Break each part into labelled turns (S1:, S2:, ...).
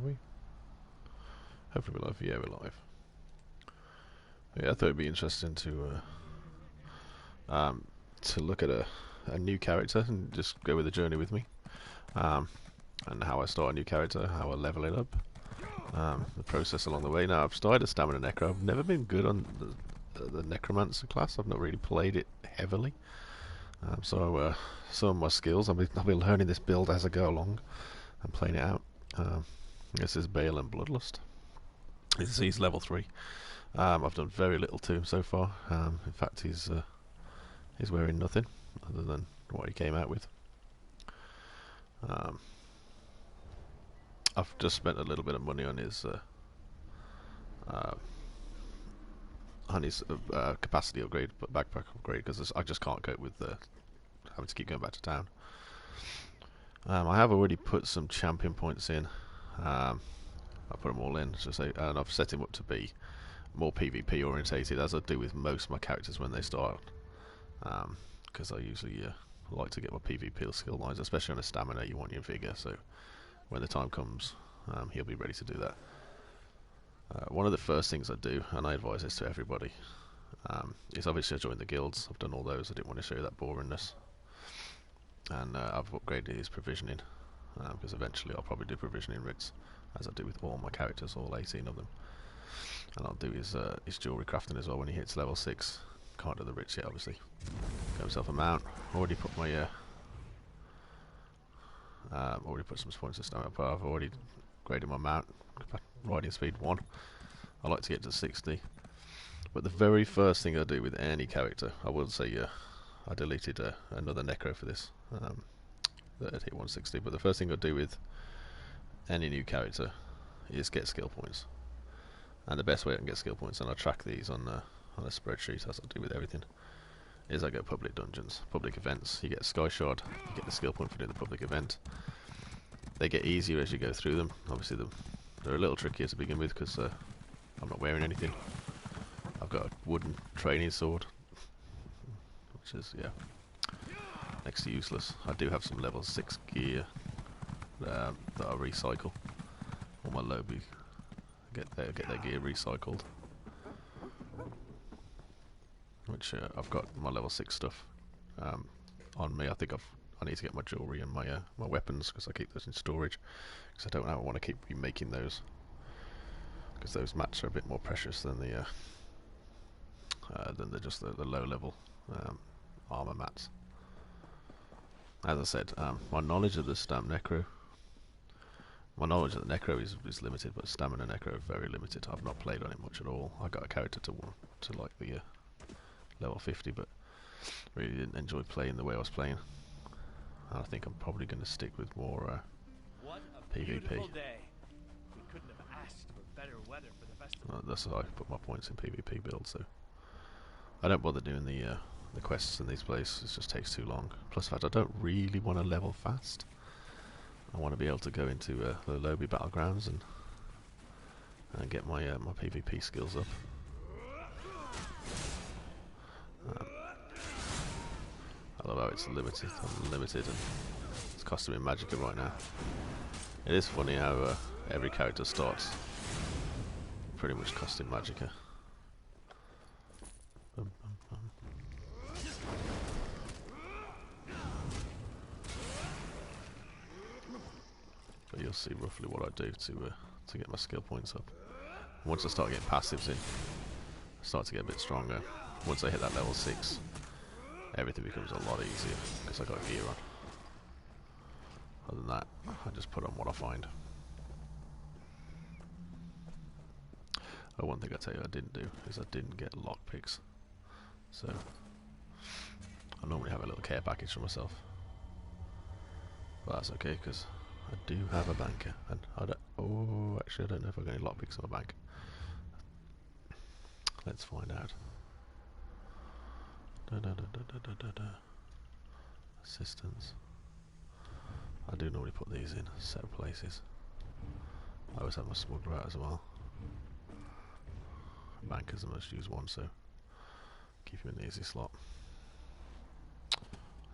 S1: we? Hopefully we're live. Yeah, we're live. Yeah, I thought it'd be interesting to look at a new character and just go with the journey with me. And how I start a new character, how I level it up, the process along the way. Now, I've started a Stamina Necro. I've never been good on the Necromancer class. I've not really played it heavily. So some of my skills, I'll be learning this build as I go along and playing it out. This is Balan Bloodlust. He's level 3. I've done very little to him so far. In fact, he's wearing nothing other than what he came out with. I've just spent a little bit of money on his capacity upgrade, but backpack upgrade, because I just can't cope with having to keep going back to town. I have already put some champion points in. I put them all in, and I've set him up to be more PvP orientated, as I do with most of my characters when they start, because I usually like to get my PvP skill lines, especially on a stamina. You want your vigor, so when the time comes, he'll be ready to do that. One of the first things I do, and I advise this to everybody, is obviously I join the guilds. I've done all those. I didn't want to show you that boringness. And I've upgraded his provisioning, because eventually I'll probably do provisioning writs, as I do with all my characters, all 18 of them. And I'll do his jewellery crafting as well when he hits level 6. Can't do the writs yet, obviously. Got himself a mount. Already put my already put some points of stamina, but I've already graded my mount. Riding speed 1. I like to get to 60. But the very first thing I do with any character, I will say I deleted another Necro for this that hit 160, but the first thing I do with any new character is get skill points. And the best way I can get skill points, and I track these on a spreadsheet as I do with everything, is I go public dungeons, public events. You get a Sky Shard, you get the skill point for doing the public event. They get easier as you go through them. Obviously they're a little trickier to begin with because I'm not wearing anything. I've got a wooden training sword, which is, yeah, next to useless. I do have some level 6 gear that I recycle. All my lobby get their gear recycled, which I've got my level 6 stuff on me. I think I need to get my jewellery and my weapons, because I keep those in storage, because I don't want to keep remaking those, because those mats are a bit more precious than the just the low level armor mats. As I said, my knowledge of the Necro, my knowledge of the Necro is limited, but Stamina Necro very limited. I've not played on it much at all. I got a character to like the level 50, but really didn't enjoy playing the way I was playing. And I think I'm probably going to stick with more PvP.
S2: Day. We couldn't have asked for better weather for the festival.
S1: That's how I put my points in PvP build, so I don't bother doing the quests in these places. It just takes too long. Plus, the fact I don't really want to level fast. I want to be able to go into the lobby battlegrounds and get my my PvP skills up. I love how it's limited. Unlimited, and it's costing me magicka right now. It is funny how every character starts pretty much costing magicka. But you'll see roughly what I do to get my skill points up. Once I start getting passives in, I start to get a bit stronger. Once I hit that level 6, everything becomes a lot easier because I got gear on. Other than that, I just put on what I find. Oh, one thing I tell you I didn't do is I didn't get lockpicks. So I normally have a little care package for myself. But that's okay, because I do have a banker, and actually I don't know if I've got any lockpicks on my bank. Let's find out. Assistance. I do normally put these in set of places. I always have my smuggler out as well. Banker's the most used one, so keep him in the easy slot.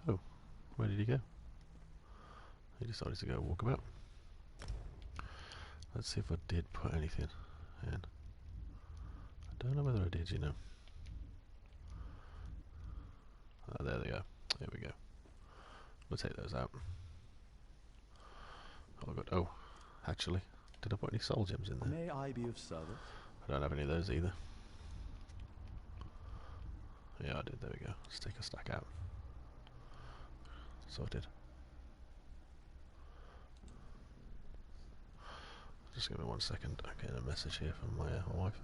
S1: Oh, where did he go? He decided to go walk about. Let's see if I did put anything in. I don't know whether I did, you know. Oh, there they go. There we go. We'll take those out. Oh, good. Oh, actually, did I put any soul gems in there?
S3: May I be of service?
S1: I don't have any of those either. Yeah, I did. There we go. Let's take a stack out. Sorted. Just give me 1 second. I'm getting a message here from my wife.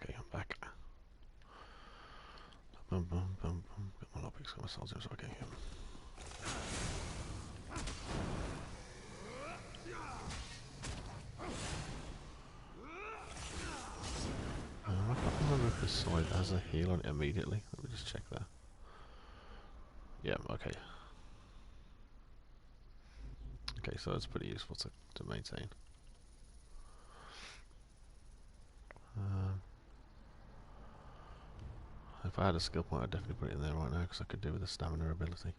S1: Okay, I'm back. Boom, boom, boom, boom. Got my lockpicks, got my soul gems. Okay, yeah. I can't remember if this side has a heal on it immediately. Let me just check that. Yeah, okay. Okay, so that's pretty useful to maintain. If I had a skill point, I'd definitely put it in there right now because I could do with the stamina ability.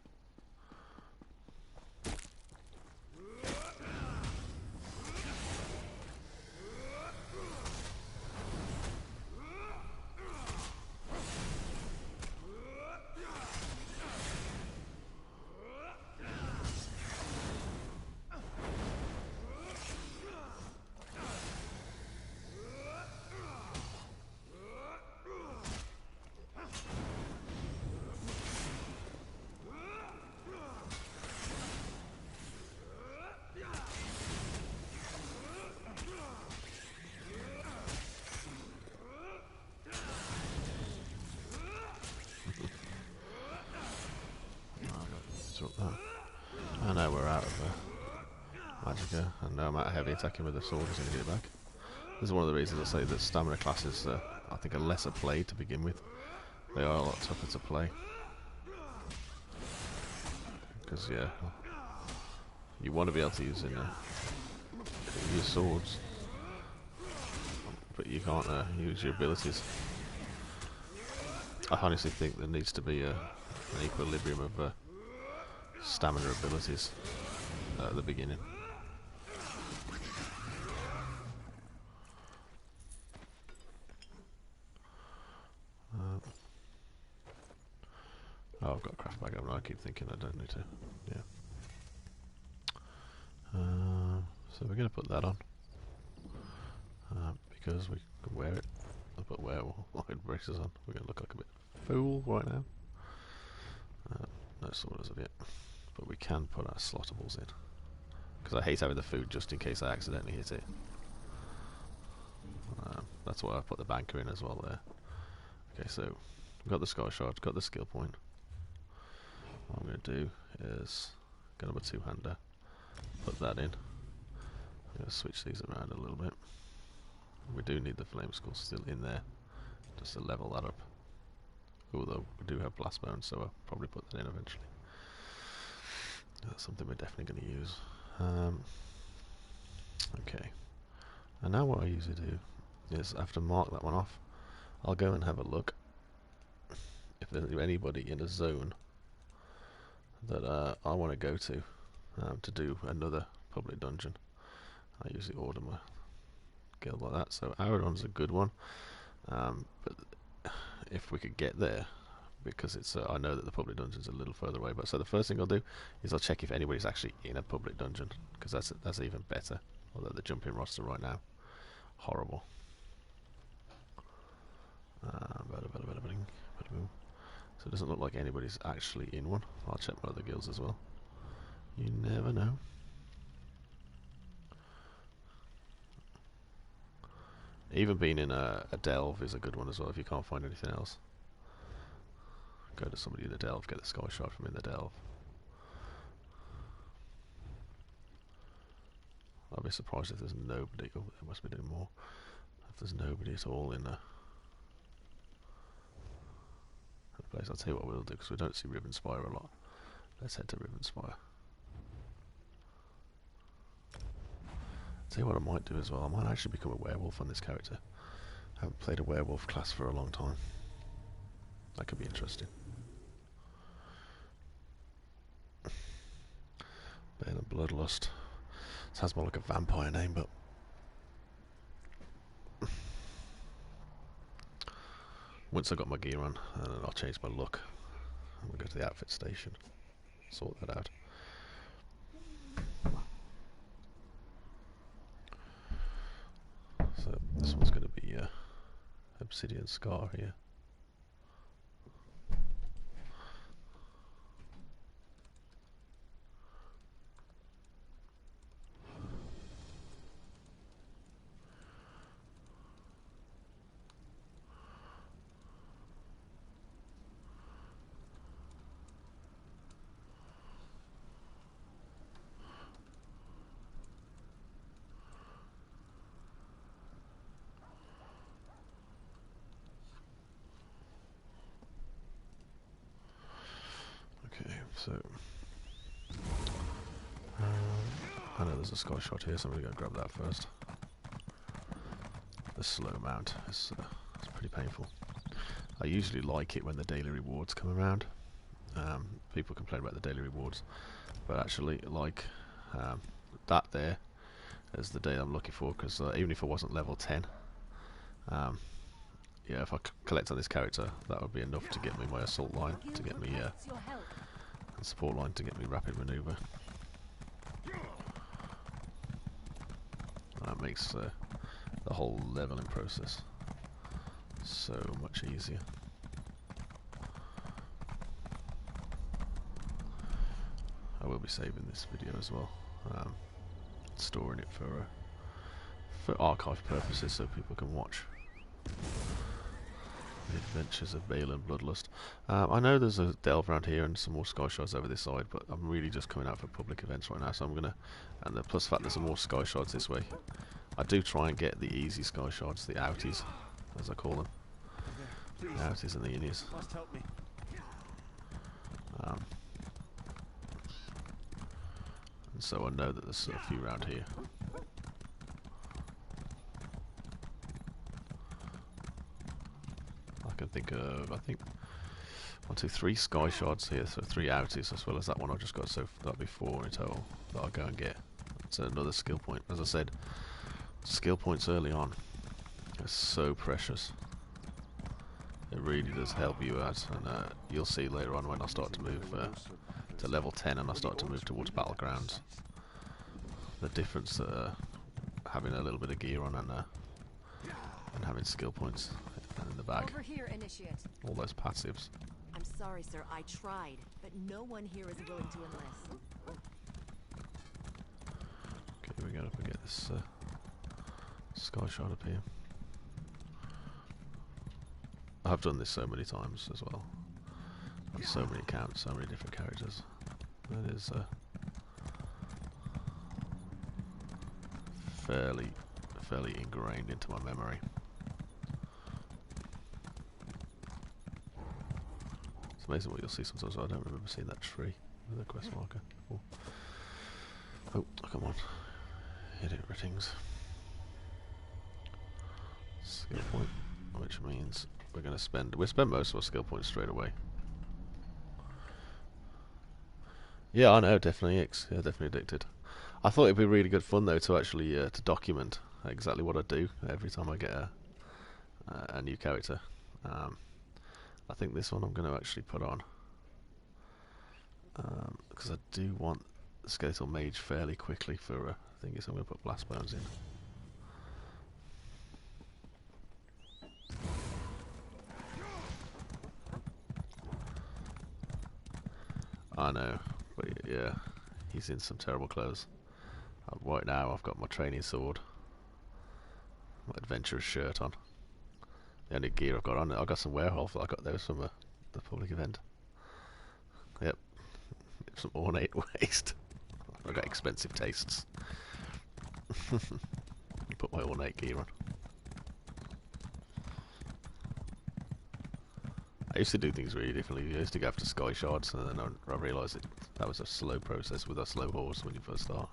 S1: I know we're out of Magicka, and no amount of heavy attacking with the sword is going to get it back. This is one of the reasons I say that stamina classes, I think, are lesser played to begin with. They are a lot tougher to play. Because, yeah, you want to be able to use use swords, but you can't use your abilities. I honestly think there needs to be an equilibrium of stamina abilities at the beginning. Oh, I've got a craft bag, haven't I? I keep thinking I don't need to. Yeah. So we're going to put that on because we can wear it. I'll put wear wide braces on. We're going to look like a bit fool right now. No swords of yet, but we can put our slottables in because I hate having the food just in case I accidentally hit it. That's why I put the banker in as well there. Okay, so we've got the Sky Shard, got the skill point. What I'm going to do is get up a two-hander, put that in. I'm going to switch these around a little bit. We do need the flame skull still in there, just to level that up. Although we do have blast bones, so I'll probably put that in eventually. something we're definitely going to use. Okay. And now what I usually do is, after mark that one off, I'll go and have a look if there's anybody in a zone that I want to go to do another public dungeon. I usually order my guild like that. So Aradon's a good one, but if we could get there, because it's I know that the public dungeon's a little further away. But so the first thing I'll do is I'll check if anybody's actually in a public dungeon, because that's even better. Although the jumping roster right now, horrible. So it doesn't look like anybody's actually in one. I'll check my other guilds as well. You never know. Even being in a delve is a good one as well if you can't find anything else. Go to somebody in the delve, get the sky shot from in the delve. I'll be surprised if there's nobody. Oh, there must be doing more. If there's nobody at all in the place. I'll tell you what we'll do, because we don't see Ribbon Spire a lot. Let's head to Ribbon Spire. I'll tell you what I might do as well. I might actually become a werewolf on this character. I haven't played a werewolf class for a long time. That could be interesting. Balan Bloodlust. Sounds more like a vampire name, but once I got my gear on, and then I'll change my look. I'm gonna go to the outfit station, sort that out. So this one's going to be Obsidian Scar here. So, I know there's a sky shot here, so I'm going to go grab that first. The slow mount is it's pretty painful. I usually like it when the daily rewards come around. People complain about the daily rewards, but actually like that there is the day I'm looking for, because even if I wasn't level 10, yeah, if I collect on this character, that would be enough to get me my assault line, to get me and support line to get me rapid maneuver. That makes the whole leveling process so much easier. I will be saving this video as well, storing it for archive purposes so people can watch the adventures of Balan Bloodlust. I know there's a delve around here and some more sky shards over this side, but I'm really just coming out for public events right now, so I'm gonna, and the plus fact there's some more sky shards this way. I do try and get the easy sky shards, the outies, as I call them. The outies and the innies. And so I know that there's a few around here. I can think of, I think, 1, 2, 3 sky shards here, so 3 outies, as well as that one I just got, so that'll be 4 in total that I'll go and get. It's another skill point. As I said, skill points early on are so precious. It really does help you out, and you'll see later on when I start to move to level 10 and I start to move towards battlegrounds, the difference having a little bit of gear on and having skill points in the bag.
S3: Over here, Initiate.
S1: All those passives.
S3: I'm sorry, sir. I tried, but no one here is willing to enlist.
S1: Okay, we go up and get this sky shot up here. I've done this so many times as well. On so many accounts, so many different characters. That is fairly ingrained into my memory. It's amazing what you'll see sometimes. I don't remember seeing that tree. with a quest marker. Oh, oh come on. Hit it, ratings. Skill point, which means we're going to spend... We'll spend most of our skill points straight away. Yeah, I know, definitely yeah, definitely addicted. I thought it'd be really good fun though to actually to document exactly what I do every time I get a new character. I think this one I'm going to actually put on because I do want the Skeletal Mage fairly quickly for I think I'm going to put Blast Bones in. I know, but yeah, he's in some terrible clothes. Right now I've got my training sword, my adventurer's shirt on. The only gear I've got on, I've got some werewolf. I got those from the public event. Yep, some ornate waist. I've got expensive tastes. Put my ornate gear on. I used to do things really differently. I used to go after sky shards, and then I realised that was a slow process with a slow horse when you first start.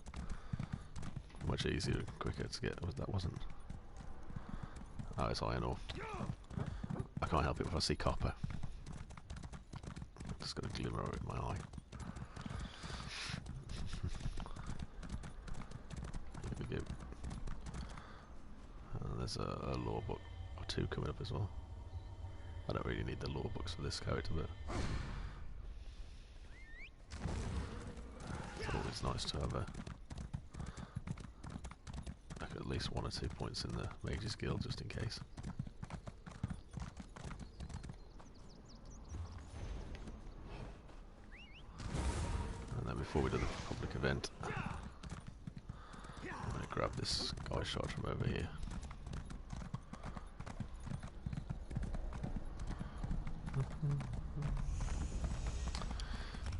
S1: Much easier and quicker to get. That wasn't. Oh, it's iron ore. I can't help it if I see copper. Just got a glimmer in my eye. Here we go. There's a lore book or two coming up as well. I don't really need the lore books for this character, but it's always nice to have at least 1 or 2 points in the Mage's Guild just in case. And then before we do the public event, I'm going to grab this guy shot from over here.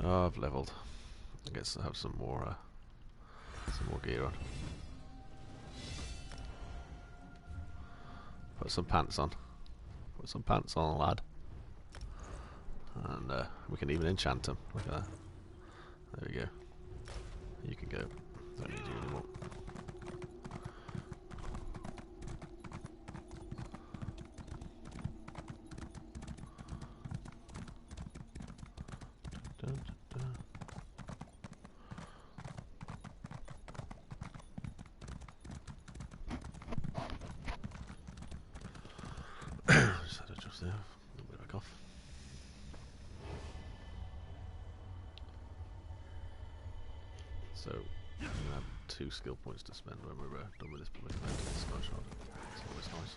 S1: Oh, I've leveled. I guess I have some more gear on. Put some pants on. Put some pants on, lad. And we can even enchant them. Look at that. There we go. You can go. Don't need you anymore. Just had to adjust there. A little bit of a cough. So, we're going to have 2 skill points to spend when we're done with this public event. It's Sky Shard. It's always nice.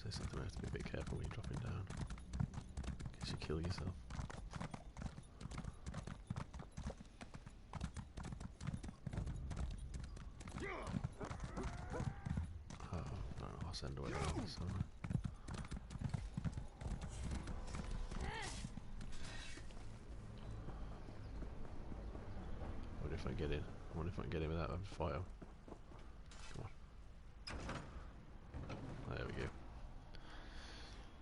S1: Say something, we have to be a bit careful when you're dropping down. In case you kill yourself. I'll send away this one. I wonder if I get in. I wonder if I can get in without a fire. Come on. There we go.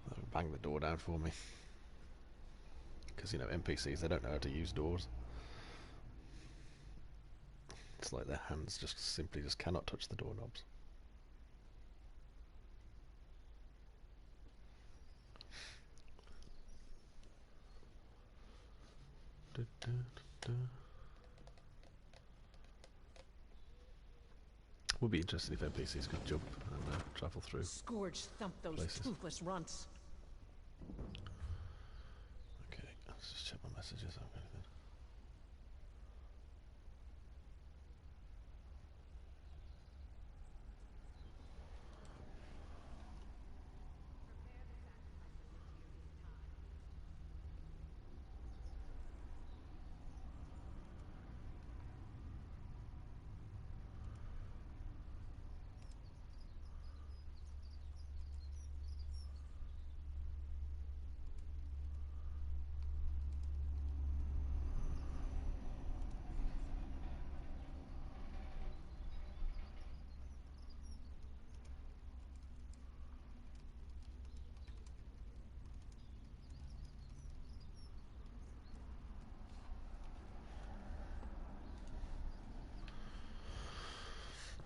S1: That'll bang the door down for me. Because, you know, NPCs, they don't know how to use doors. It's like their hands just simply cannot touch the doorknobs. Would be interesting if NPCs could jump and travel through.
S3: Scourge thump those
S1: places.
S3: toothless runts.
S1: Okay, let's just check my messages. I've got anything.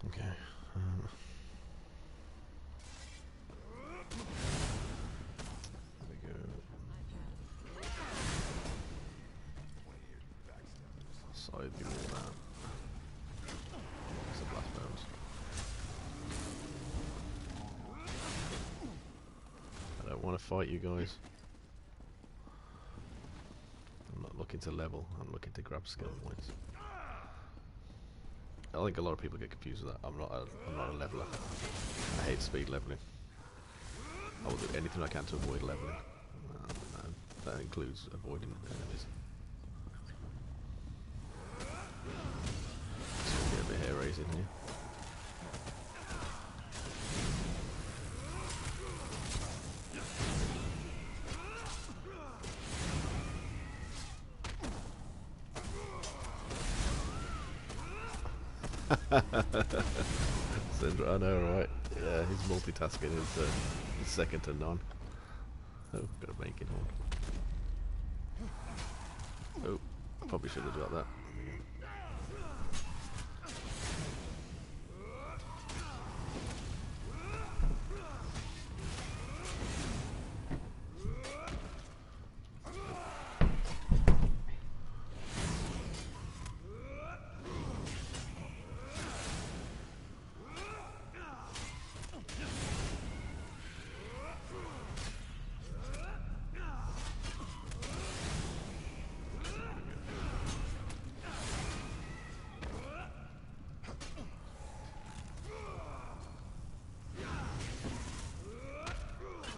S1: Okay. There we go. Side the wall down. That's the blast bones. I don't want to fight you guys. I'm not looking to level, I'm looking to grab skill points. I think a lot of people get confused with that. I'm not a leveler. I hate speed leveling. I will do anything I can to avoid leveling. And that includes avoiding enemies. So we'll get a bit hair raising here. Syndra, I know, right? Yeah, his multitasking is second to none. Oh, gotta make it on. Oh, probably should have got that.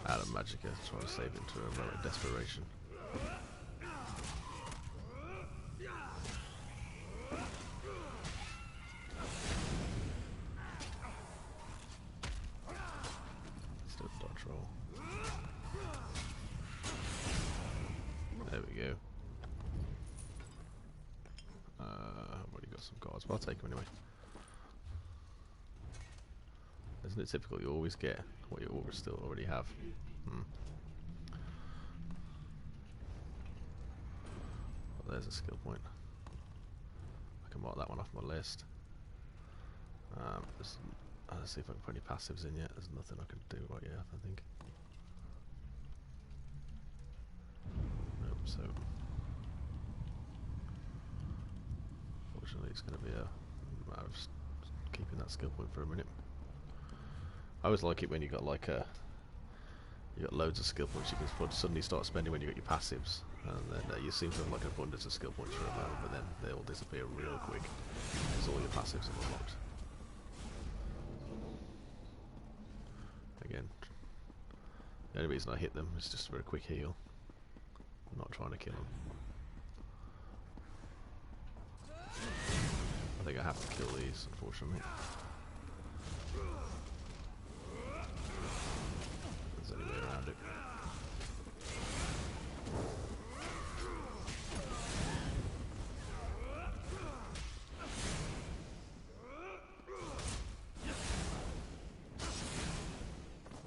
S1: Out of Magicka, trying to save it to a moment of desperation. Still dodge roll. There we go. I've already got some cards, but I'll take them anyway. Isn't it typical you always get what you already have? Well, there's a skill point. I can mark that one off my list. Let's see if I can put any passives in yet. There's nothing I can do right yet, I think. Nope, so fortunately it's going to be a matter of keeping that skill point for a minute. I always like it when you got like you got loads of skill points you can suddenly start spending when you got your passives, and then you seem to have like an abundance of skill points for a moment, but then they all disappear real quick because all your passives are unlocked. Again, the only reason I hit them is just for a quick heal. I'm not trying to kill them. I think I have to kill these, unfortunately. There's any way around it.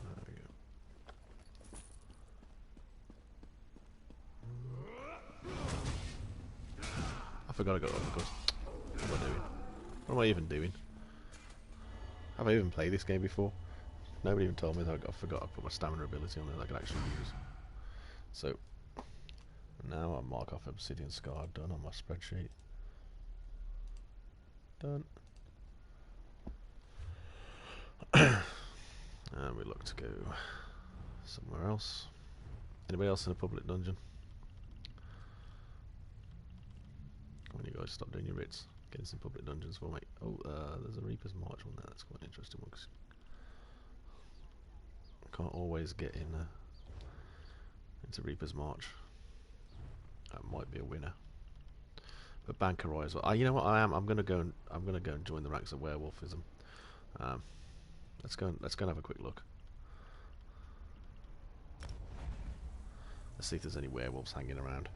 S1: There we go. I forgot I got of course. What am I doing? What am I even doing? Have I even played this game before? Nobody even told me that I forgot I put my stamina ability on there that I could actually use. So, now I mark off Obsidian Scar done on my spreadsheet. Done. And we look to go somewhere else. Anybody else in a public dungeon? When you guys stop doing your writs, getting some public dungeons for me. Oh, there's a Reaper's March one there. That's quite an interesting one. Cause I can't always get in into Reaper's March. That might be a winner. But Bankerai as well. You know what? I'm gonna go and join the ranks of werewolfism. Let's go and have a quick look. Let's see if there's any werewolves hanging around.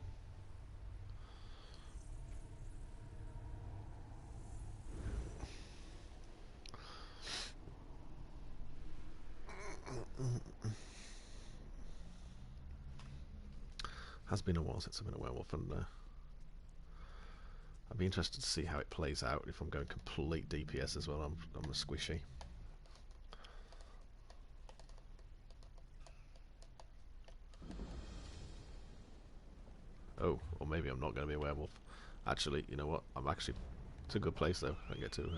S1: Has been a while since I've been a werewolf, and I'd be interested to see how it plays out if I'm going complete DPS as well. I'm a squishy. Oh, or maybe I'm not going to be a werewolf. Actually, you know what? It's a good place though. I get to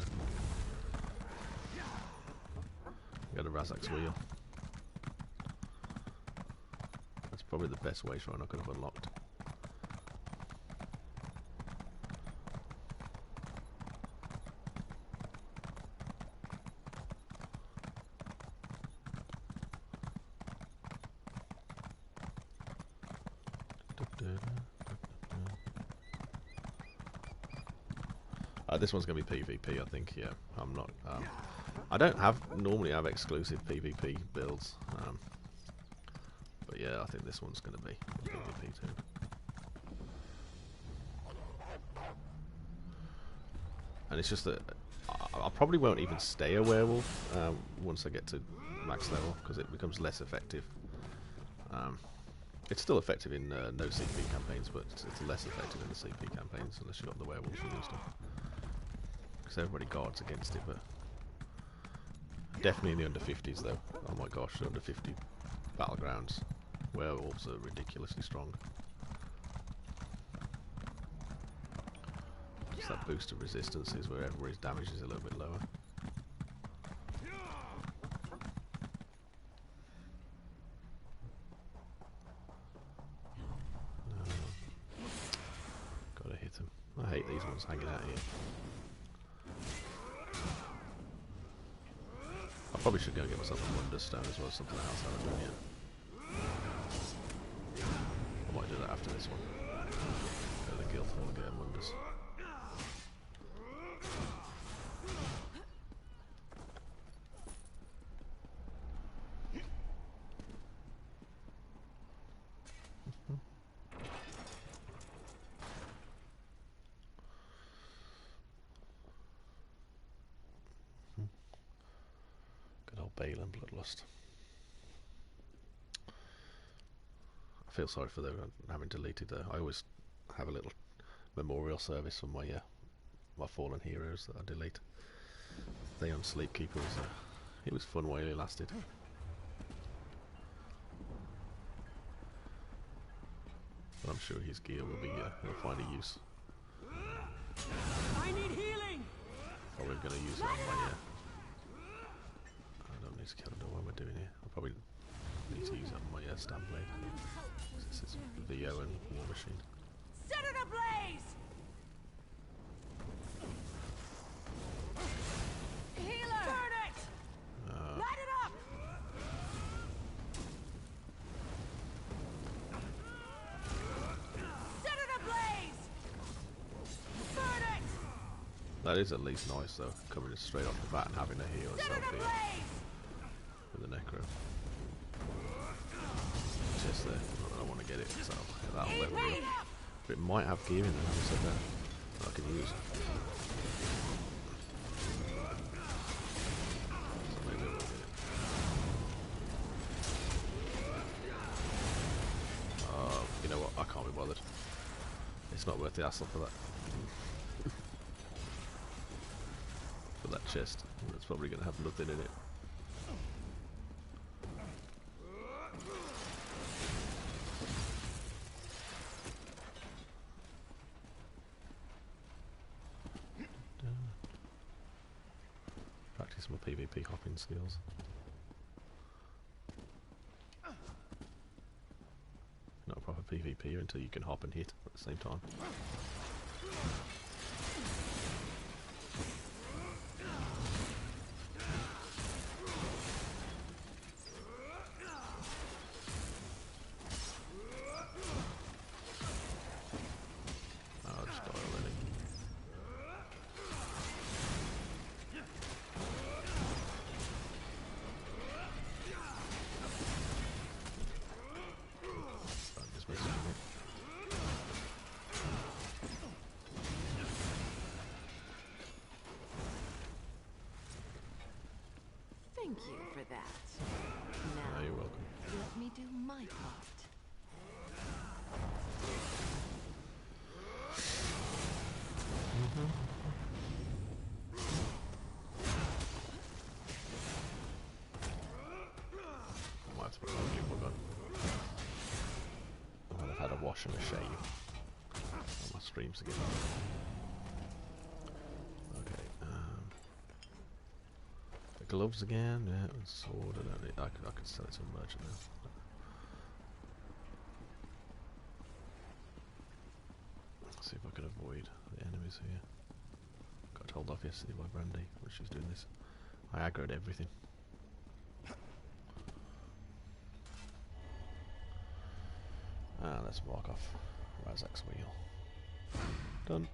S1: get a Razak's wheel. That's probably the best way shrine I could have unlocked. This one's going to be PvP, I think. Yeah, I'm not. I don't normally have exclusive PvP builds, but yeah, I think this one's going to be PvP too. And it's just that I probably won't even stay a werewolf once I get to max level, because it becomes less effective. It's still effective in no CP campaigns, but it's less effective in the CP campaigns unless you've got the werewolves and stuff. Because everybody guards against it, but definitely in the under 50s though. Oh my gosh, the under 50 battlegrounds, werewolves are ridiculously strong. Just that boost of resistance is where everybody's damage is a little bit lower. Gotta hit them. I hate these ones hanging out here. I probably should go get myself a Wonder Stone as well, something else I haven't done yet. I might do that after this one. Go to the guild hall and get Wonders. Balan Bloodlust. I feel sorry for them having deleted I always have a little memorial service for my my fallen heroes that I delete. Theon Sleepkeeper he was fun while he lasted. But I'm sure his gear will be he'll find a use.
S2: I need healing.
S1: Probably going to use it on my to kill him while we're doing it. I'll probably need to use it on my stamp blade. This is VO and War Machine.
S3: Set it ablaze! Healer! Burn it! Light it up! Set it ablaze! Burn it!
S1: That is at least nice though, coming straight off the bat and having a heal itself here. The necro. Just there. Not that I want to get it, so that'll level me up. But it might have gear in there, having said that. I can use. So maybe I will get it. You know what? I can't be bothered. It's not worth the hassle for that. For that chest. It's probably going to have nothing in it. Practice my PvP hopping skills. Not a proper PvPer until you can hop and hit at the same time.
S3: Thank you for that. Now,
S1: you're welcome.
S3: let me do my part.
S1: gosh, and a shame. Oh, my streams again. Okay, the gloves again, yeah, and sword, I don't need, I could sell it to a merchant now. Let's see if I can avoid the enemies here. Got told off yesterday by Brandy when she was doing this. I aggroed everything. Let's mark off Razak's wheel. Done.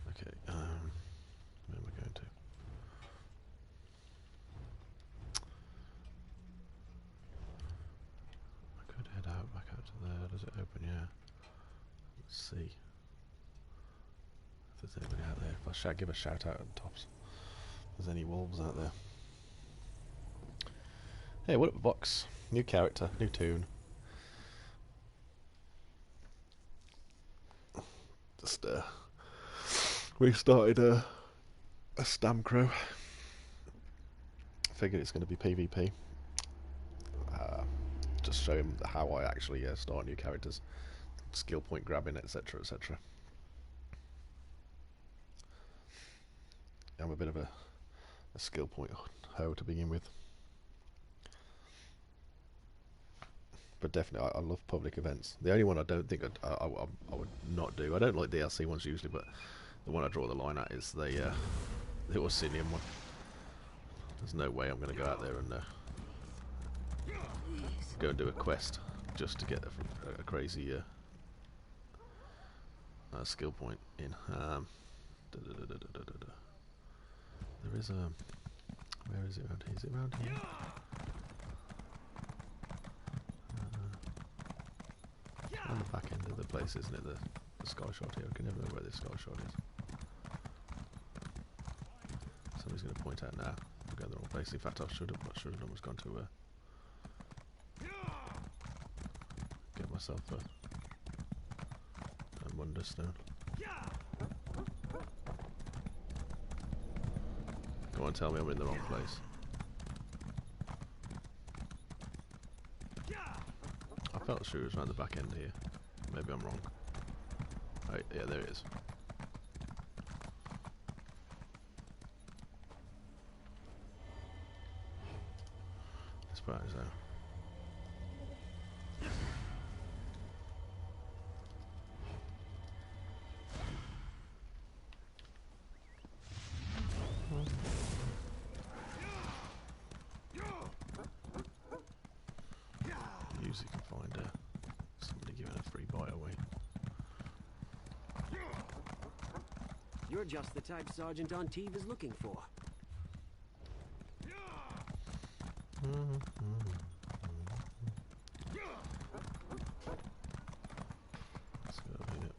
S1: Okay, where am I going to? I could head out, back out to there. Does it open? Yeah. Let's see if there's anybody out there. If I give a shout out at the tops. If there's any wolves out there. Hey, what up, box? New character, new toon. Just restarted a Stamcro. Figured it's going to be PvP. Just show him how I actually start new characters, skill point grabbing, etc., etc. I'm a bit of a skill point hoe to begin with, but definitely I love public events. The only one I don't think I would not do. I don't like DLC ones usually, but the one I draw the line at is the Orsinian one. There's no way I'm going to go out there and go and do a quest just to get a crazy skill point in. There is a... Where is it around here? Is it around here? On the back end of the place, isn't it? The sky shot here. I can never know where this sky shot is. Somebody's going to point out now. I'll go the wrong place. In fact, I should have almost gone to get myself a Wonderstone. Go on, tell me I'm in the wrong place. I felt sure it was around the back end here. Maybe I'm wrong. Oh, yeah, there it is. Surprise though. Usually can find somebody giving a free buy away.
S4: You're just the type Sergeant Anteve is looking for.
S1: Let's go over here.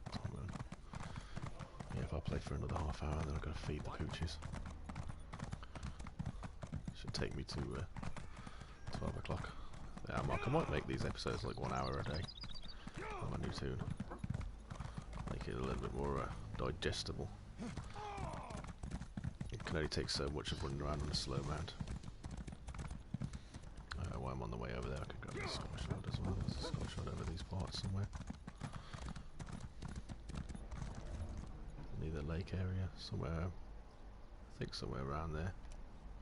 S1: Yeah, if I play for another half hour, then I've got to feed the pooches. Should take me to 12 o'clock. Yeah, I might make these episodes like 1 hour a day on my new toon. Make it a little bit more digestible. It can only take so much of running around on a slow mount. While I'm on the way over there, I can grab the sky shot as well. There's a sky shot over these parts somewhere. Near the lake area, somewhere. I think somewhere around there.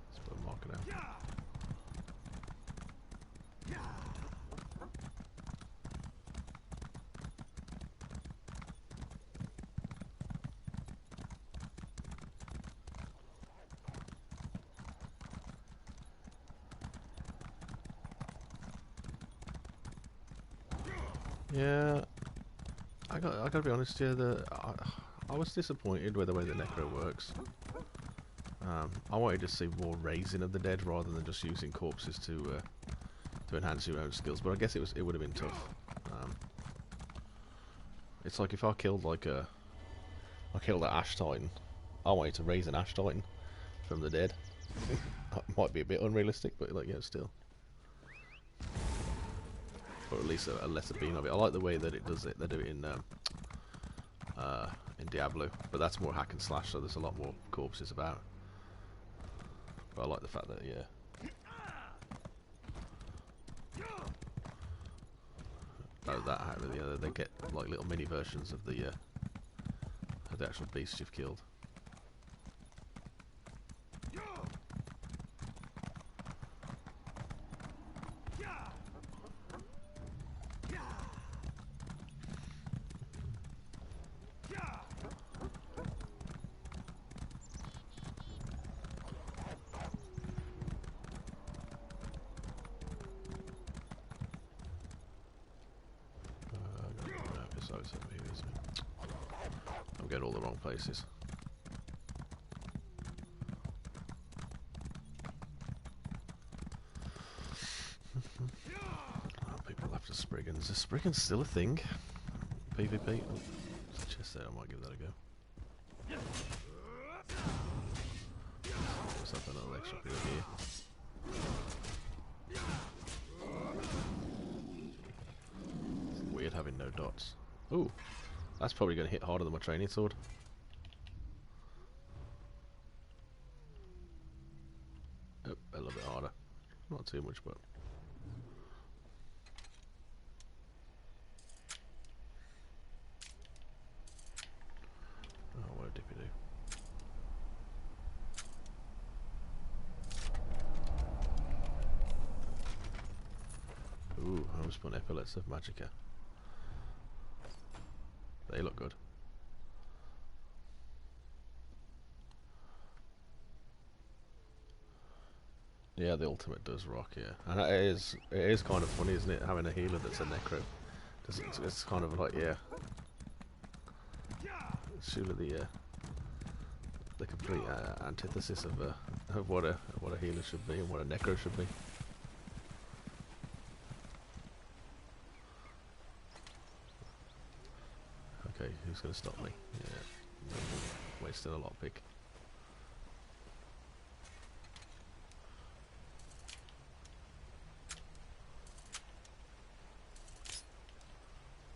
S1: Let's put a marker down. Yeah, I got to be honest here. I was disappointed with the way the necro works. I wanted to see more raising of the dead rather than just using corpses to enhance your own skills. But I guess it would have been tough. It's like if I killed like I killed an Ash Titan. I wanted to raise an Ash Titan from the dead. That might be a bit unrealistic, but like, yeah, still. Or at least a lesser beam of it. I like the way that it does it. They do it in Diablo, but that's more hack and slash, so there's a lot more corpses about. But I like the fact that, yeah. They get like little mini versions of the actual beast you've killed. I'm getting all the wrong places. Oh, people after Spriggans. Is Spriggans still a thing? PvP? Oh, there's a chest there, I might give that a go. What's up, another extra bit here? It's weird having no dots. Ooh, that's probably going to hit harder than my training sword. Oh, a little bit harder. Not too much, but... Oh, what did we do? Ooh, I almost put epaulets of Magicka. They look good. Yeah, the ultimate does rock, yeah. And it is kind of funny, isn't it, having a healer that's a necro. It's kind of like, yeah. It's surely the complete antithesis of what a healer should be and what a necro should be. Okay, who's going to stop me? Yeah, wasting a lockpick.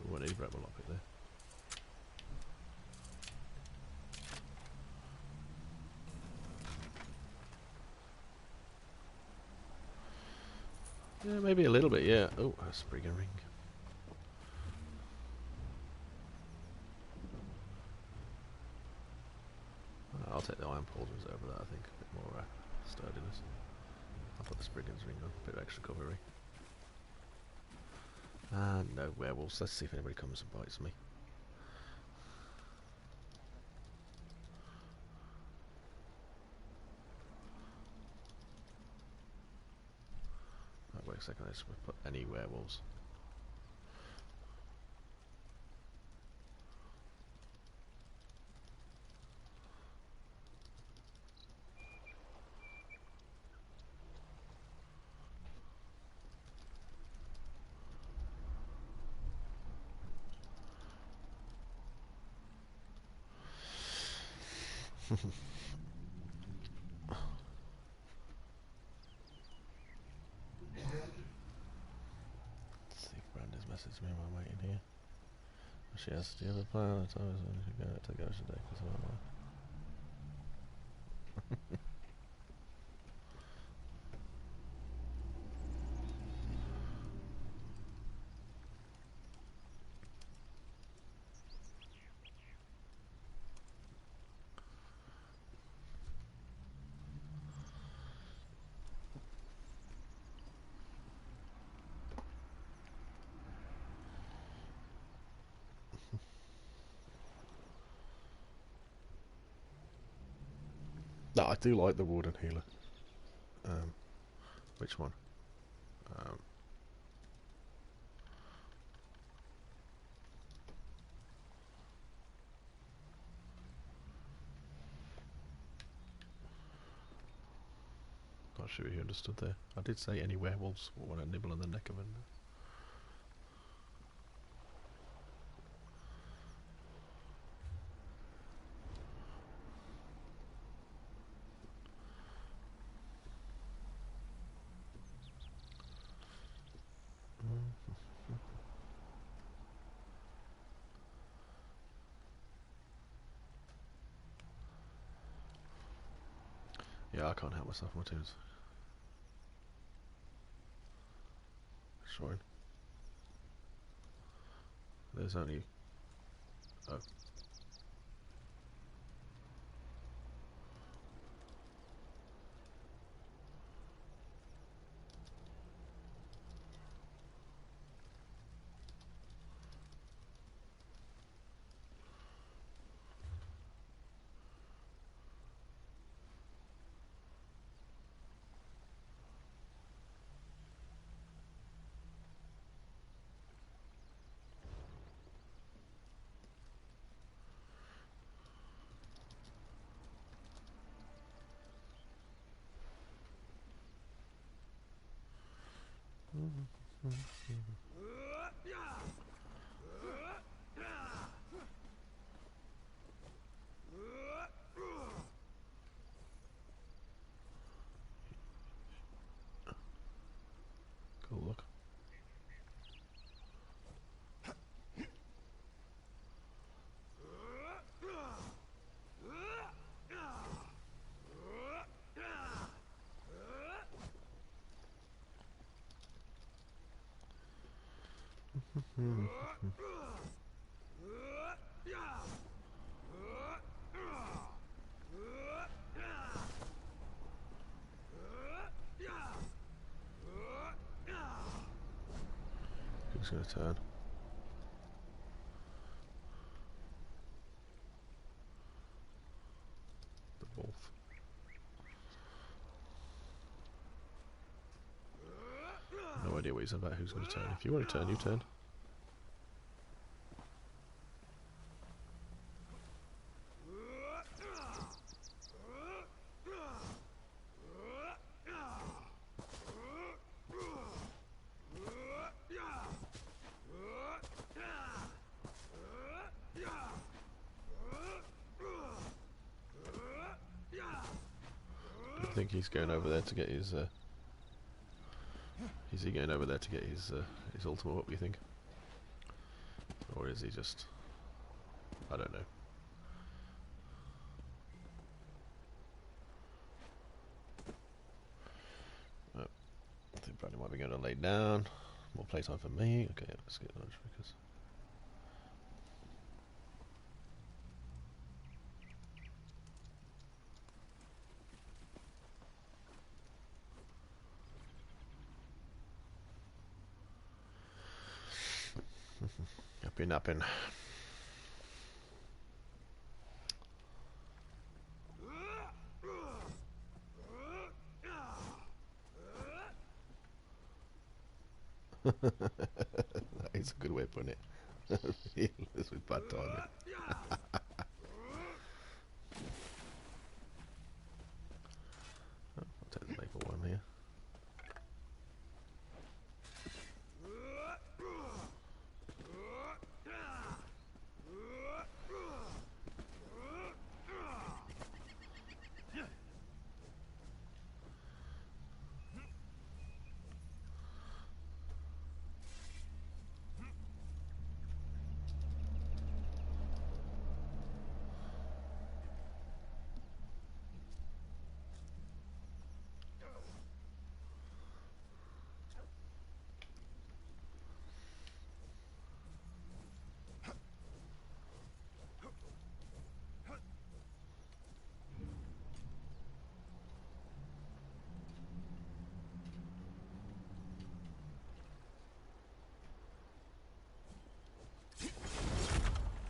S1: Ooh, I need to grab my lockpick there. Yeah, maybe a little bit, yeah. Oh, a Spriggan ring. I'll take the iron pauldrons over that, I think. A bit more sturdiness. I'll put the Spriggan's ring on, a bit of extra coverage. And no werewolves. Let's see if anybody comes and bites me. Wait a second, let's put any werewolves. Let's see if Brandy's messaged me while I'm waiting here. She has, do you have a plan? I told her I should go to go today because I'm not. No, I do like the Warden healer. Which one? Not sure you understood there. I did say any werewolves want to nibble on the neck of it. Yeah, I can't help myself. My team's destroying. There's only... Oh. Cool look. Who's going to turn? The wolf. No idea what he's about. Who's going to turn? If you want to turn, you turn. I think he's going over there to get his. Is he going over there to get his ultimate? What do you think? Or is he just? I don't know. Oh, I think Bradley might be going to lay down. More playtime for me. Okay, let's get lunch because. Napping, napping. That is a good way of putting it. This was bad timing. I'll take the maple one here.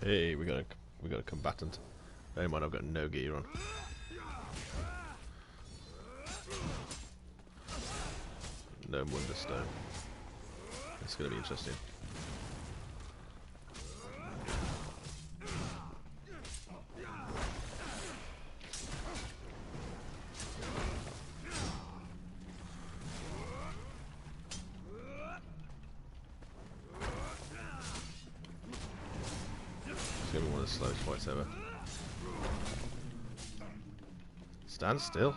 S1: Hey, we got a combatant. Bear in mind, I've got no gear on. No Wonderstone. It's going to be interesting. It's going to be one of the slowest fights ever. Stand still.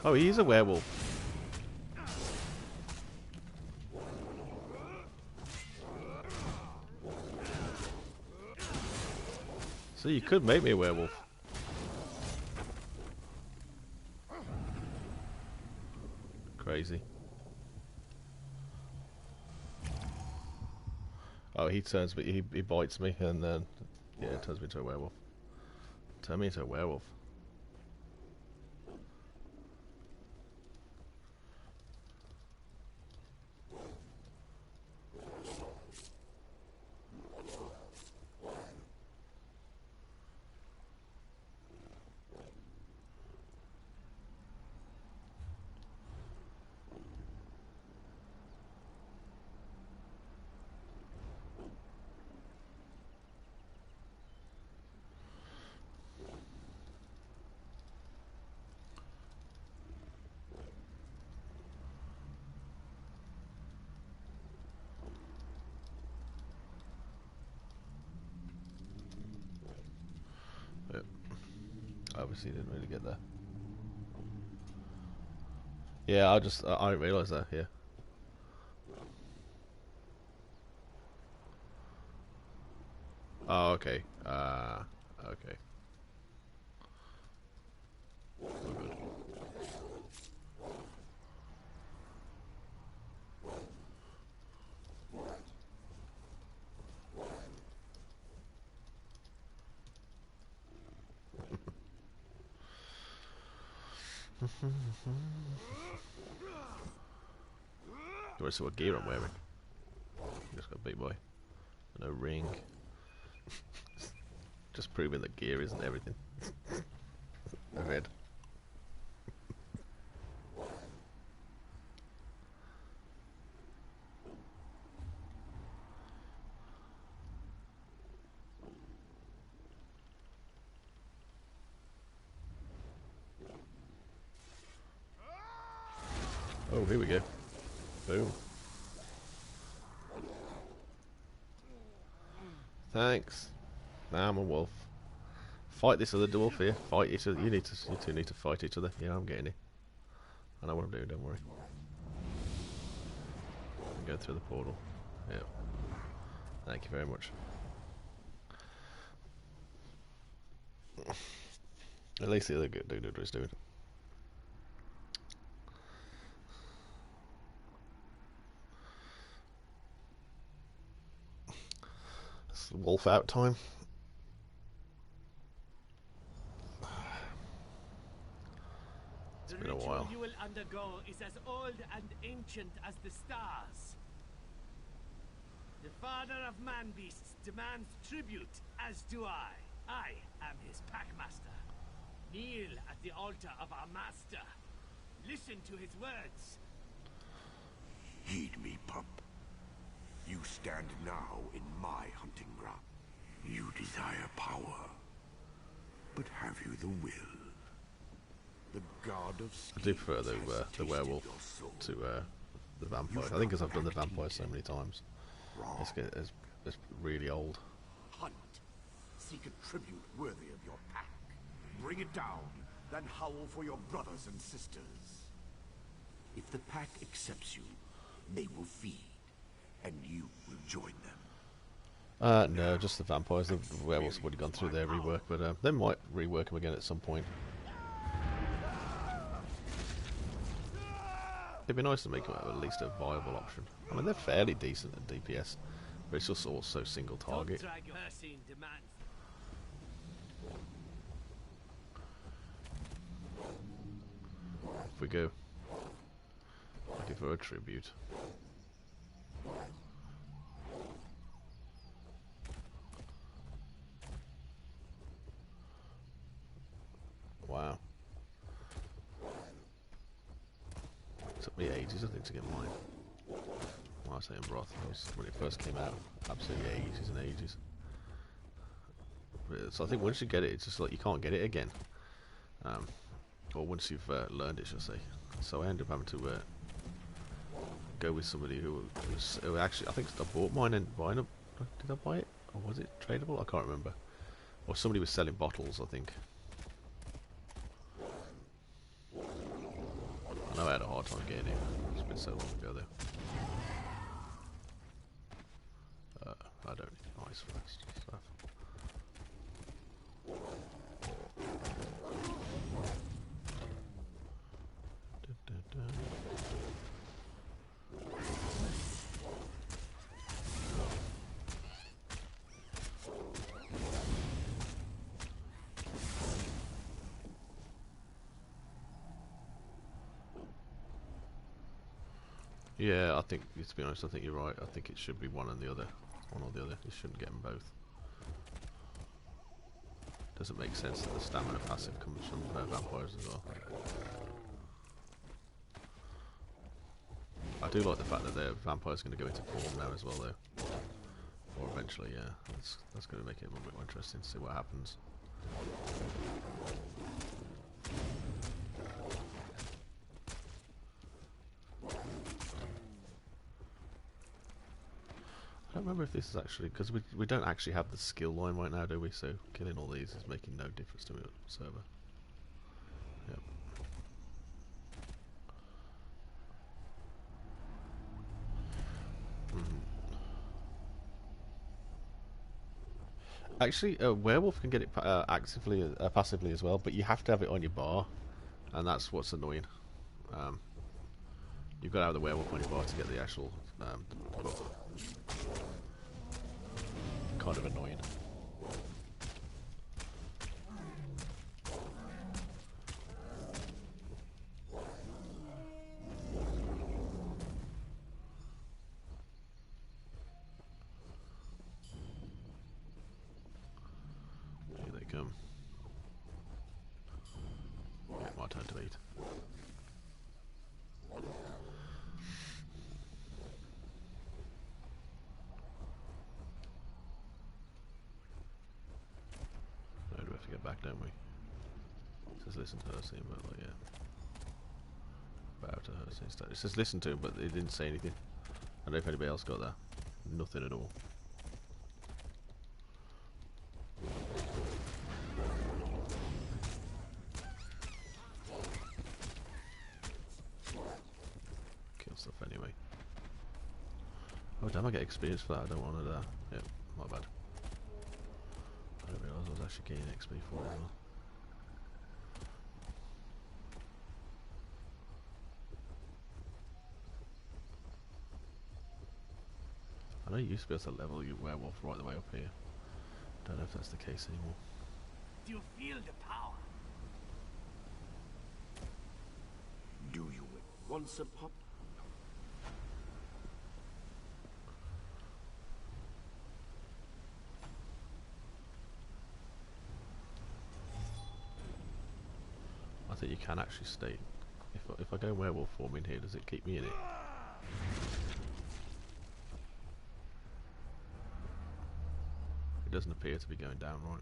S1: Oh, he's a werewolf. So you could make me a werewolf. crazy. Oh, he turns me. He bites me, and then yeah, it turns me into a werewolf. Turn me into a werewolf. Yep. Obviously, didn't really get there. Yeah, I didn't realise that. Yeah. Oh, okay. Okay. All good. You want to see what gear I'm wearing? Just got a big boy. No ring. Just proving that gear isn't everything. No head. Oh, here we go. Boom. Thanks. Now I'm a wolf. Fight this other wolf here. Fight each other. You two need to fight each other. Yeah, I'm getting it. I know what I'm doing. Don't worry. Go through the portal. Yeah. Thank you very much. At least the other dude was doing. It's wolf out time. It's been a while.
S2: The ritual you will undergo is as old and ancient as the stars. The father of man-beasts demands tribute, as do I. I am his packmaster. Kneel at the altar of our master. Listen to his words.
S5: Heed me, pup. You stand now in my hunting ground. You desire power, but have you the will? The god of
S1: I do prefer the werewolf to the vampire. I think because I've done the vampire so many times, it's really old.
S5: Hunt. Seek a tribute worthy of your pack. Bring it down, then howl for your brothers and sisters. If the pack accepts you, they will feed, and you will join them.
S1: No, just the vampires. The werewolves have already gone through their rework, but they might rework them again at some point. It'd be nice to make them at least a viable option. I mean, they're fairly decent at DPS, but it's just also single target.
S2: Don't drag your cursing demands.
S1: If we go looking for a tribute. Wow. Took me ages, I think, to get mine. When I was saying broth, when it first came out, absolutely ages and ages. So I think once you get it, it's just like you can't get it again. Or once you've learned it, should I say. So I ended up having to go with somebody who actually, I think I bought mine and did I buy it? Or was it tradable? I can't remember. Or somebody was selling bottles, I think. I know I had a hard time getting it. It's been so long ago though. I don't need ice fast stuff. Yeah, I think, to be honest, I think you're right. I think it should be one and the other. One or the other. You shouldn't get them both. Doesn't make sense that the stamina passive comes from vampires as well. I do like the fact that the vampire's going to go into form now as well, though. Or eventually, yeah. That's going to make it a little bit more interesting to see what happens. I don't remember if this is actually, because we don't actually have the skill line right now, do we? So killing all these is making no difference to me on the server. Yep. Actually, a werewolf can get it actively, passively as well, but you have to have it on your bar, and that's what's annoying. You've got to have the werewolf on your bar to get the actual buff. Kind of annoying. Here they come. Yeah, my turn to eat. No, do we have to get back, don't we? It says listen to her scene, but like, yeah. Bow to her scene. It says listen to him, but it didn't say anything. I don't know if anybody else got that. Nothing at all. Kill stuff anyway. Oh damn, I get experience for that. I don't want to. Yep, my bad. I didn't realise I was actually gaining XP for it as well. I know you used to be able to level your werewolf right the way up here. Don't know if that's the case anymore.
S2: Do you feel the power?
S5: Do you once a pup?
S1: I think you can actually stay. If I go werewolf form in here, does it keep me in it? It doesn't appear to be going down right.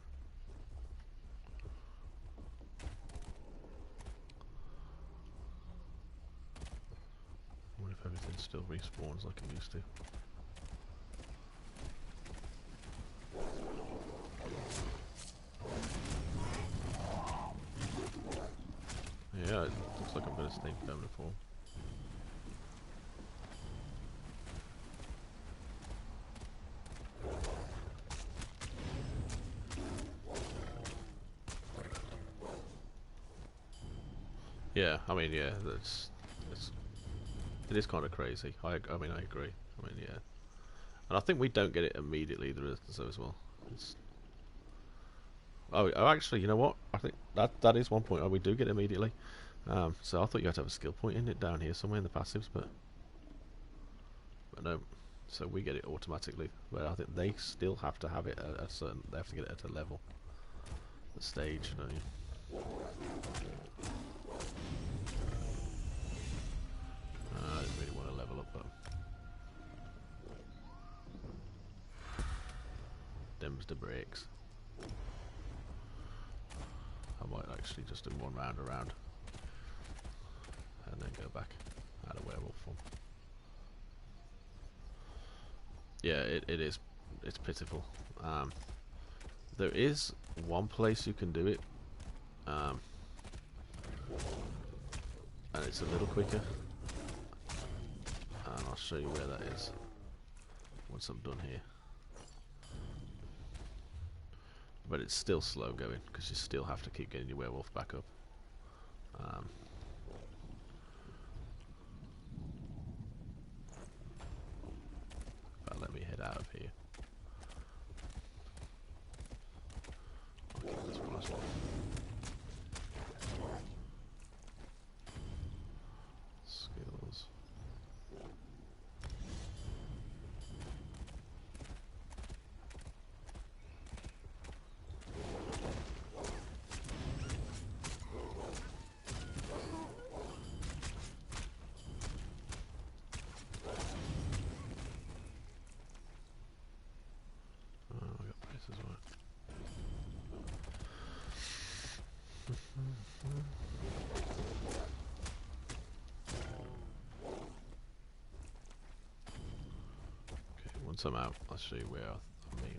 S1: I wonder if everything still respawns like it used to. Yeah, it looks like I'm going to stay in permanent form. Yeah, I mean, yeah, it is kind of crazy. I mean, I agree. I mean, yeah, and I think we don't get it immediately either, so as well. Oh, actually, you know what? I think that is one point. Oh, we do get it immediately. So I thought you had to have a skill point in it down here somewhere in the passives, but no. So we get it automatically. But I think they still have to have it at a certain. They have to get it at a level. The stage, don't you? I didn't really want to level up, but them's the breaks. I might actually just do one round around and then go back out of werewolf form. Yeah, it is. It's pitiful. There is one place you can do it, and it's a little quicker. And I'll show you where that is once I'm done here. But it's still slow going because you still have to keep getting your werewolf back up. But let me head out of here. I'll keep this one as well. Skills. Once I'm out, I'll show you where I mean.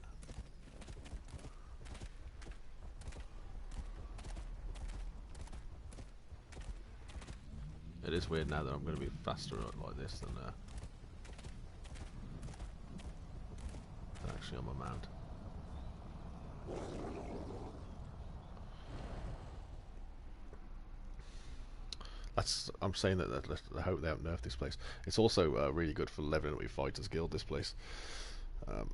S1: It is weird now that I'm going to be faster like this than actually on my mount. I'm saying that I hope they haven't nerfed this place. It's also really good for leveling up your fighters guild. This place. I'm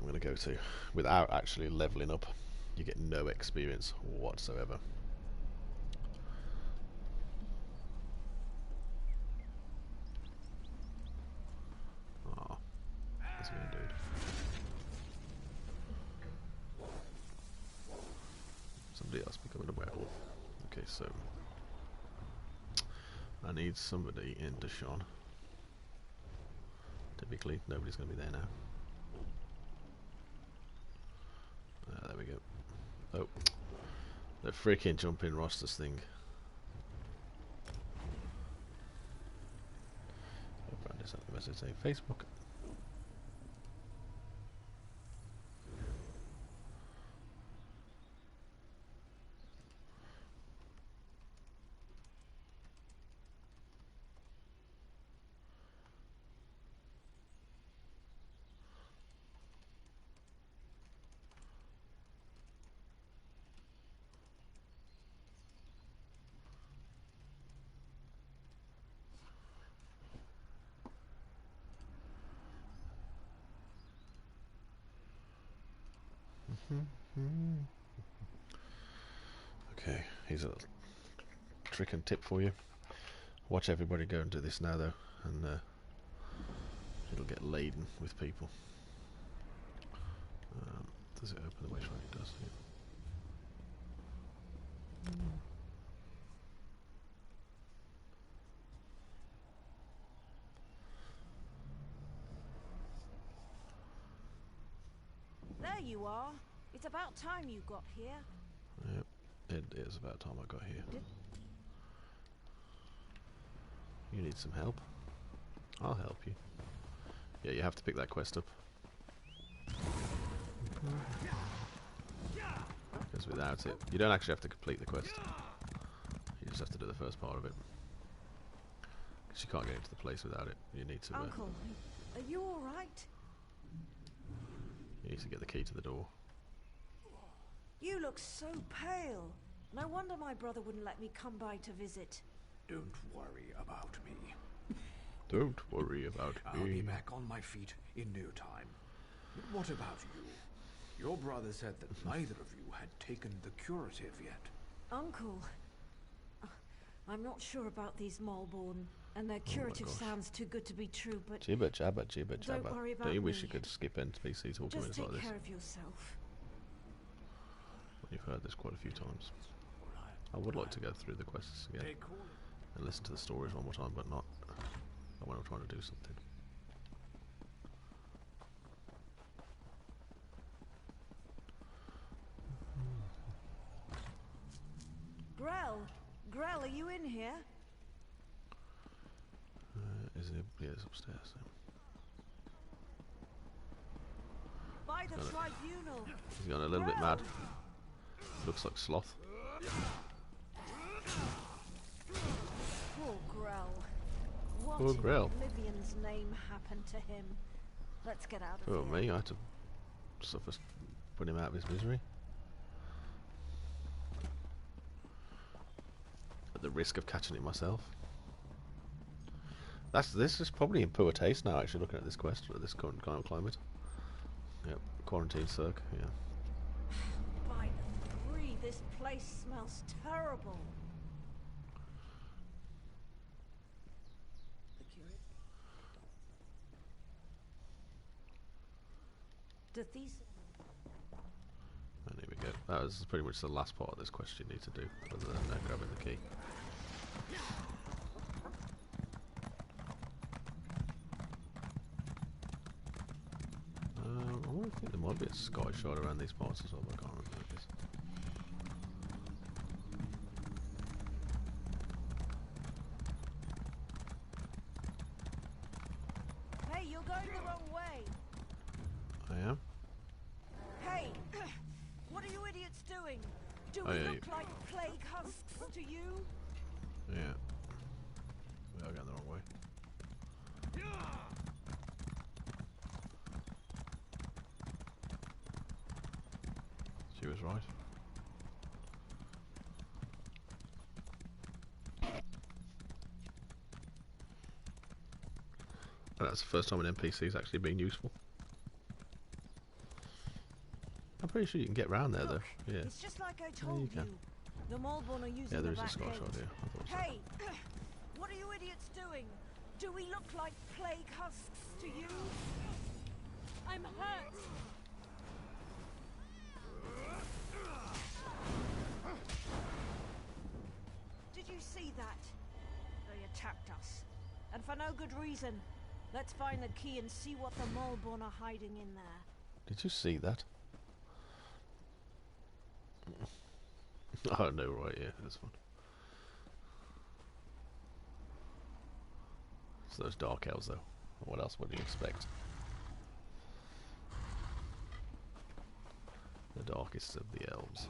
S1: going to go to without actually leveling up. You get no experience whatsoever. Ah, that's a dude. Somebody else becoming a werewolf. Okay, so I need somebody in Deshaun. Typically, nobody's going to be there now. There we go. Oh, the freaking jumping rosters thing. Brand is at the message saying Facebook. Okay, here's a trick and tip for you. Watch everybody go and do this now though, and it'll get laden with people. Does it open the way? Right, it does. Yeah.
S3: There you are. It's about time you got here.
S1: Yep, it is about time I got here. You need some help? I'll help you. Yeah, you have to pick that quest up. Because without it, you don't actually have to complete the quest. You just have to do the first part of it. Because you can't get into the place without it. You need to.
S3: Uncle, are you all right?
S1: You need to get the key to the door.
S3: You look so pale. No wonder my brother wouldn't let me come by to visit.
S5: Don't worry about me.
S1: Don't worry about me.
S5: I'll be back on my feet in no time. But what about you? Your brother said that neither of you had taken the curative yet.
S3: Uncle, I'm not sure about these Malborn, and their curative sounds too good to be true, but...
S1: Jibber jabber, jibber jabber.
S3: Don't worry about
S1: Don't you
S3: me.
S1: wish you could skip NPC talking
S3: Just
S1: like
S3: take
S1: this?
S3: care of yourself.
S1: Well, you've heard this quite a few times. I would like to go through the quests again and listen to the stories one more time, but not when I'm trying to do something.
S3: Grell, are you in here?
S1: Is it? Yeah, it's upstairs. So.
S3: By the tribunal.
S1: He's gone a little bit mad. Looks like Sloth.
S3: Poor Grell. What
S1: Poor
S3: in
S1: Grell.
S3: Oblivion's name happened to him? Let's get out of
S1: Oh,
S3: here.
S1: me? I had to suffer, put him out of his misery. At the risk of catching it myself. This is probably in poor taste now, actually, looking at this quest, at this current kind of climate. Yep, quarantine circ, yeah.
S3: By the three, this place smells terrible. Did these...
S1: And here we go. That was pretty much the last part of this quest you need to do, other than grabbing the key. I think there might be a sky shard around these parts as well, but I can't remember what it is.
S3: Hey going the wrong way.
S1: I am.
S3: Hey, what are you idiots doing? Do
S1: Oh,
S3: we
S1: yeah,
S3: look like plague husks to you?
S1: Yeah. We are going the wrong way. She was right. And that's the first time an NPC is actually being useful. I'm pretty sure you can get round there, though. Yeah.
S3: It's just like I told
S1: can.
S3: you. The Malborn are using
S1: Yeah, there
S3: the
S1: is a
S3: back
S1: Scottish
S3: gate.
S1: idea. I thought so.
S3: Hey, what are you idiots doing? Do we look like plague husks to you? I'm hurt. Did you see that? They attacked us. And for no good reason. Let's find the key and see what the Malborn are hiding in there.
S1: Did you see that? Oh no, right, yeah, that's fine. It's those dark elves, though. What else would you expect? The darkest of the elves.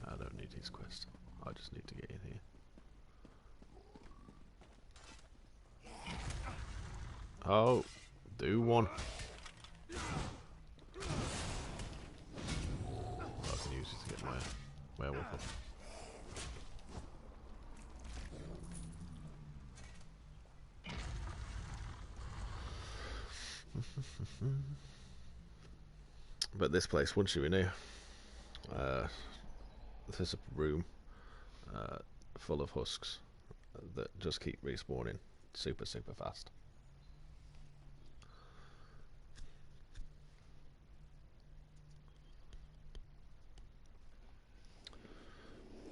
S1: I don't need his quest. I just need to get in here. Oh, do one. I can use it to get my werewolf up. But this place, once you're in here, there's a room full of husks that just keep respawning super fast.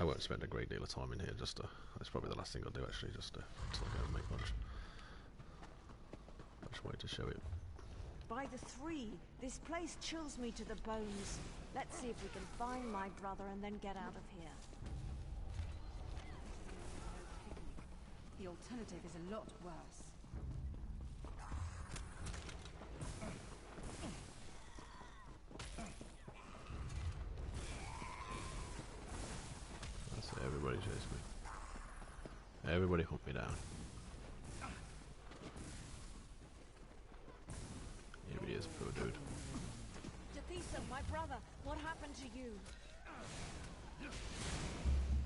S1: I won't spend a great deal of time in here, that's probably the last thing I'll do actually, just to go and make lunch. I just wanted to show it.
S3: By the three, this place chills me to the bones. Let's see if we can find my brother and then get out of here.
S6: The alternative is a lot worse.
S1: That's it, everybody chase me. Everybody hunt me down. Here he is, poor dude.
S3: Jathisa, my brother, what happened to you?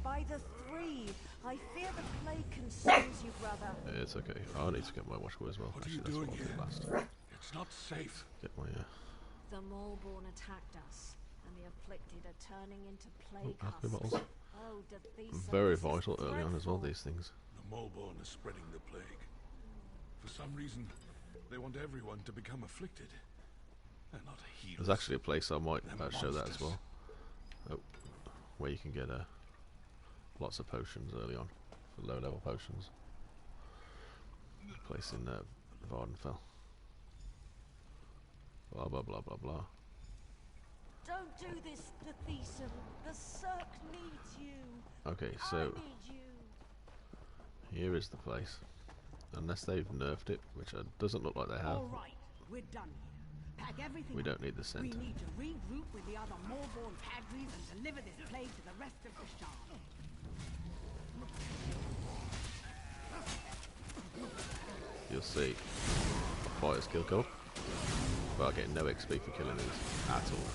S3: By the three, I fear the plague consumes you, brother.
S1: Yeah, it's okay. I need to get my watchful as well.
S5: What
S1: Actually,
S5: are
S1: that's
S5: you
S1: what
S5: doing
S1: I'll do
S5: here?
S1: last.
S5: It's not safe.
S1: Get my
S3: The Malborn attacked us, and the afflicted are turning into plague
S1: alchemy
S3: husks.
S1: bottles.
S3: Oh, Jathisa,
S1: Very
S3: this is
S1: vital early on as well,
S3: dreadful.
S1: these things.
S5: The Malborn is spreading the plague. For some reason, they want everyone to become afflicted. They're not healers.
S1: There's actually a place I might
S5: They're
S1: show that as
S5: monsters.
S1: well. Oh, where you can get lots of potions early on, for low level potions. Place in Vardenfell. Blah blah blah blah blah.
S3: Don't do this, Jathisa. The Cirque needs you.
S1: Okay,
S3: I
S1: so
S3: need you.
S1: here is the place. Unless they've nerfed it, which doesn't look like they have.
S7: All right, we're done here. Pack everything
S1: We
S7: up.
S1: don't need the
S7: We
S1: centre.
S7: need to regroup with the other Malborn padres and deliver this plague to the rest of the Shard.
S1: You'll see. Fire skill go up. But I get no XP for killing these at all.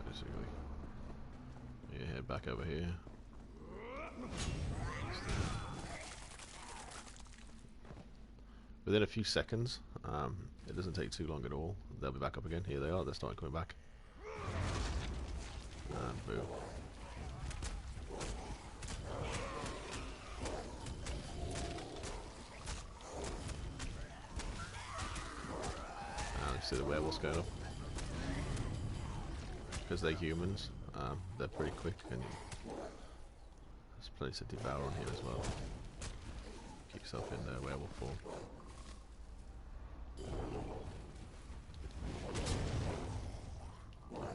S1: Basically. Yeah, head back over here. Within a few seconds, it doesn't take too long at all. They'll be back up again. Here they are. They're starting coming back. And boom. And you see the werewolves going up. Because they're humans, they're pretty quick, and there's plenty to devour on here as well. Keep yourself in there, werewolf form.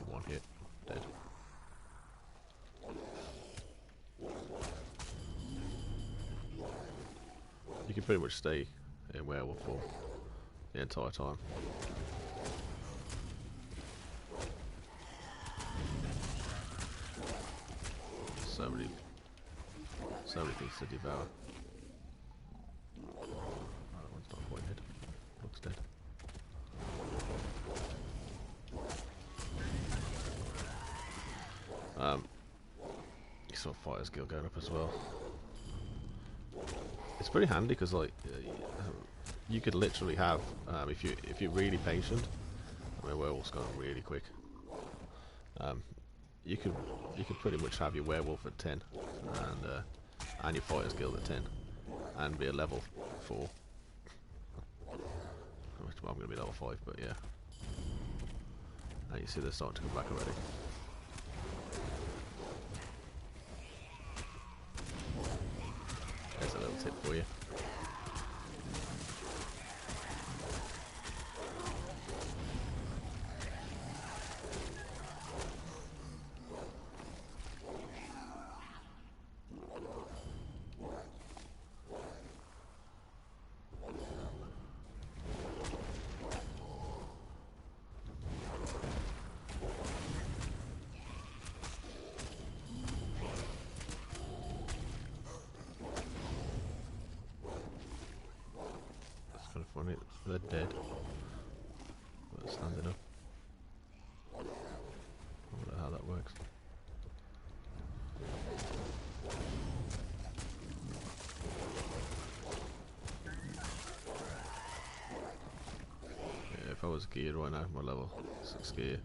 S1: One hit, dead. You can pretty much stay in werewolf form the entire time. So many things to devour. Oh, that one's not quite dead. Looks dead. You saw fighter skill going up as well. It's pretty handy because like you could literally have if you're really patient. I mean, werewolf's gone really quick. You could pretty much have your werewolf at 10 and your fighter's guild at 10 and be a level 4. Which I'm going to be level 5, but yeah. And you see they're starting to come back already. There's a little tip for you. Funny, they're dead. But standing up. I wonder how that works. Yeah, if I was geared right now, my level 6 gear,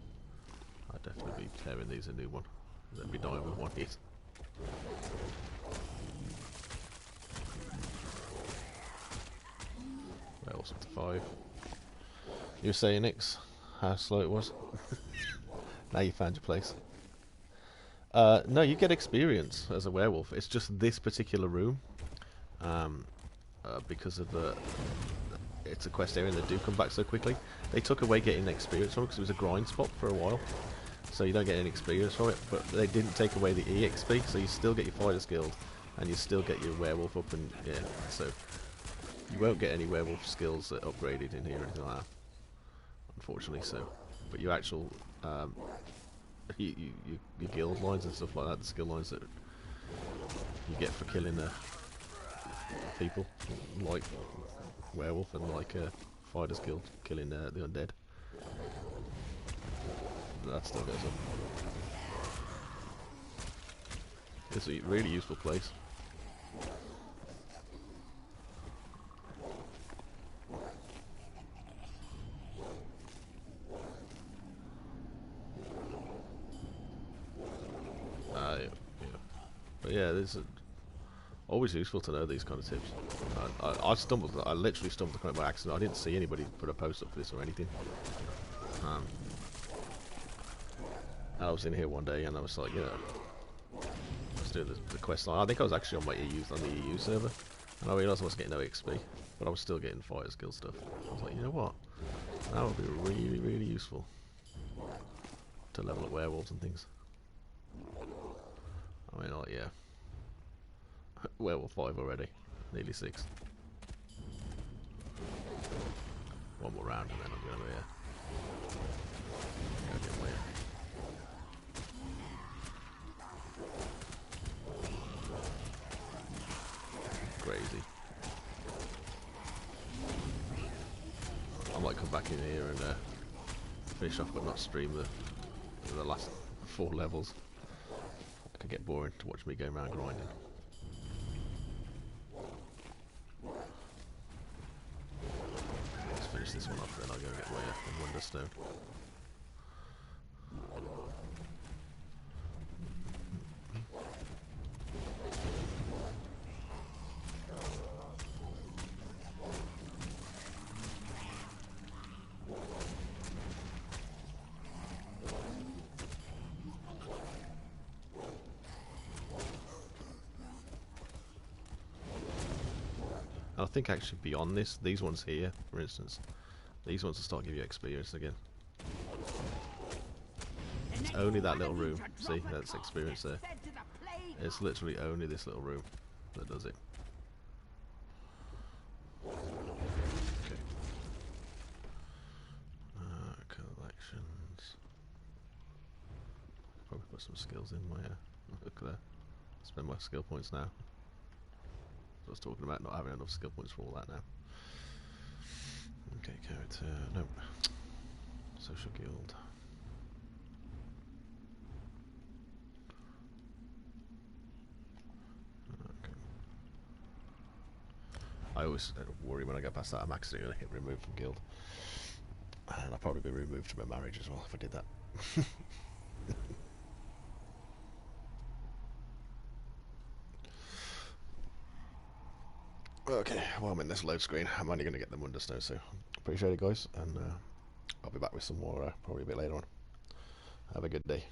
S1: I'd definitely be tearing these a new one. They'd be dying with one hit. Else up to 5. You were saying, Nix, how slow it was? Now you found your place. No, you get experience as a werewolf. It's just this particular room, because of it's a quest area and they do come back so quickly. They took away getting experience from it because it was a grind spot for a while, so you don't get any experience from it. But they didn't take away the EXP, so you still get your fighter's guild and you still get your werewolf up, and yeah, so you won't get any werewolf skills that upgraded in here or anything like that, unfortunately. So, but your actual your guild lines and stuff like that, the skill lines that you get for killing people, like werewolf and like fighter's guild, killing the undead, that still goes up. It's a really useful place. But yeah, it's always useful to know these kind of tips. I literally stumbled upon it by accident. I didn't see anybody put a post up for this or anything. I was in here one day and I was like, you know, let's do the quest line. I think I was actually on my on the EU server, and I realised I wasn't getting no XP, but I was still getting fighter skill stuff. I was like, you know what? That would be really, really useful to level up werewolves and things. I mean, like, yeah. Werewolf 5 already. Nearly 6. One more round and then I'm going to go get my crazy. I might come back in here and finish off but not stream the last 4 levels. It could get boring to watch me go around grinding. finish this one off, then I'll go get my Wonderstone. I think actually beyond this, these ones here, for instance, these ones will start giving you experience again. It's only that little room. See, that's experience there. It's literally only this little room that does it. Okay. Collections. Probably put some skills in my look there. Spend my skill points now. I was talking about not having enough skill points for all that now. Okay, character, no. Social guild. Okay. I always worry when I get past that I'm accidentally hit remove from guild. And I'll probably be removed from my marriage as well if I did that. Okay, well I'm in this load screen. I'm only going to get them Wonderstone, so appreciate it guys, and I'll be back with some more probably a bit later on. Have a good day.